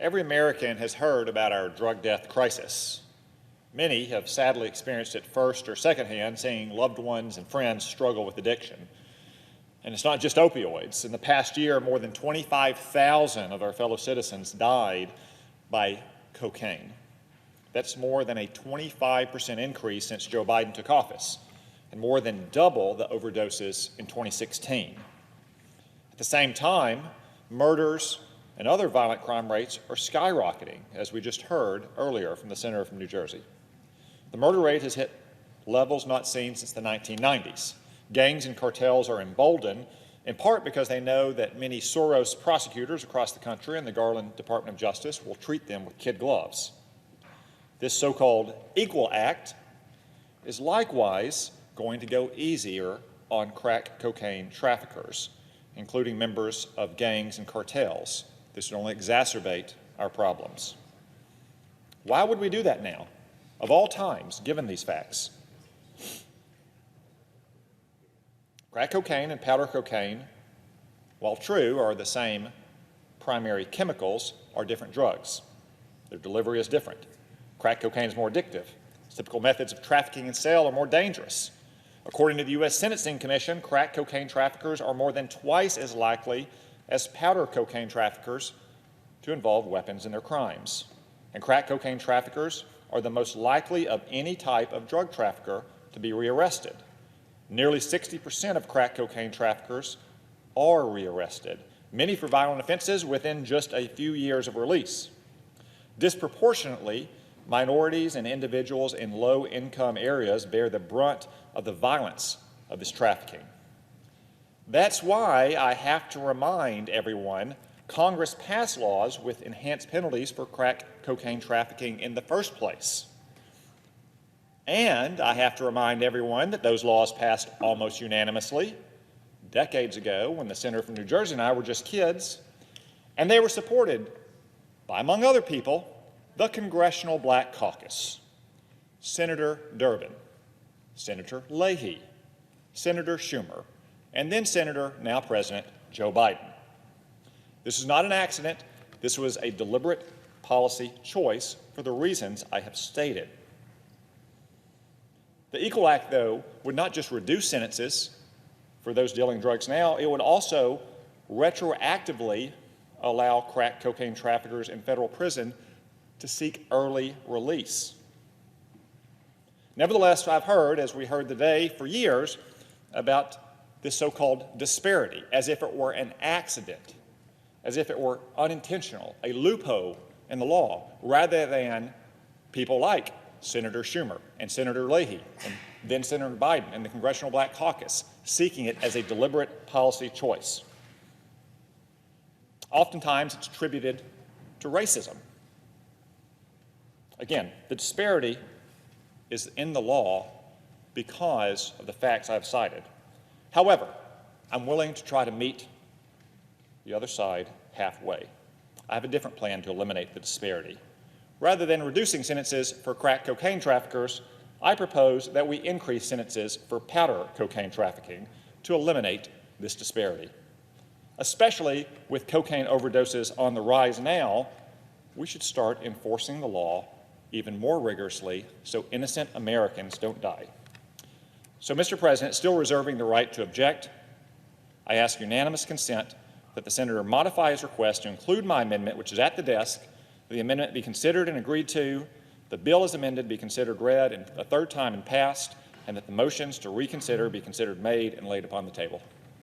Every American has heard about our drug death crisis. Many have sadly experienced it first or secondhand, seeing loved ones and friends struggle with addiction. And it's not just opioids. In the past year, more than 25,000 of our fellow citizens died by cocaine. That's more than a 25% increase since Joe Biden took office, and more than double the overdoses in 2016. At the same time, murders and other violent crime rates are skyrocketing, as we just heard earlier from the senator from New Jersey. The murder rate has hit levels not seen since the 1990s. Gangs and cartels are emboldened, in part because they know that many Soros prosecutors across the country and the Garland Department of Justice will treat them with kid gloves. This so-called Equal Act is likewise going to go easier on crack cocaine traffickers, including members of gangs and cartels. This would only exacerbate our problems. Why would we do that now, of all times, given these facts? Crack cocaine and powder cocaine, while true, are the same primary chemicals, are different drugs. Their delivery is different. Crack cocaine is more addictive. Typical methods of trafficking and sale are more dangerous. According to the U.S. Sentencing Commission, crack cocaine traffickers are more than twice as likely as powder cocaine traffickers to involve weapons in their crimes. And crack cocaine traffickers are the most likely of any type of drug trafficker to be rearrested. Nearly 60% of crack cocaine traffickers are rearrested, many for violent offenses within just a few years of release. Disproportionately, minorities and individuals in low-income areas bear the brunt of the violence of this trafficking. That's why I have to remind everyone Congress passed laws with enhanced penalties for crack cocaine trafficking in the first place. And I have to remind everyone that those laws passed almost unanimously decades ago when the senator from New Jersey and I were just kids, and they were supported by, among other people, the Congressional Black Caucus, Senator Durbin, Senator Leahy, Senator Schumer, and then Senator, now President, Joe Biden. This is not an accident. This was a deliberate policy choice for the reasons I have stated. The Equal Act, though, would not just reduce sentences for those dealing drugs now, it would also retroactively allow crack cocaine traffickers in federal prison to seek early release. Nevertheless, I've heard, as we heard today for years, about this so-called disparity, as if it were an accident, as if it were unintentional, a loophole in the law, rather than people like Senator Schumer and Senator Leahy and then Senator Biden and the Congressional Black Caucus seeking it as a deliberate policy choice. Oftentimes, it's attributed to racism. Again, the disparity is in the law because of the facts I've cited. However, I'm willing to try to meet the other side halfway. I have a different plan to eliminate the disparity. Rather than reducing sentences for crack cocaine traffickers, I propose that we increase sentences for powder cocaine trafficking to eliminate this disparity. Especially with cocaine overdoses on the rise now, we should start enforcing the law even more rigorously so innocent Americans don't die. So, Mr. President, still reserving the right to object, I ask unanimous consent that the senator modify his request to include my amendment, which is at the desk, the amendment be considered and agreed to, the bill as amended be considered read a third time and passed, and that the motions to reconsider be considered made and laid upon the table.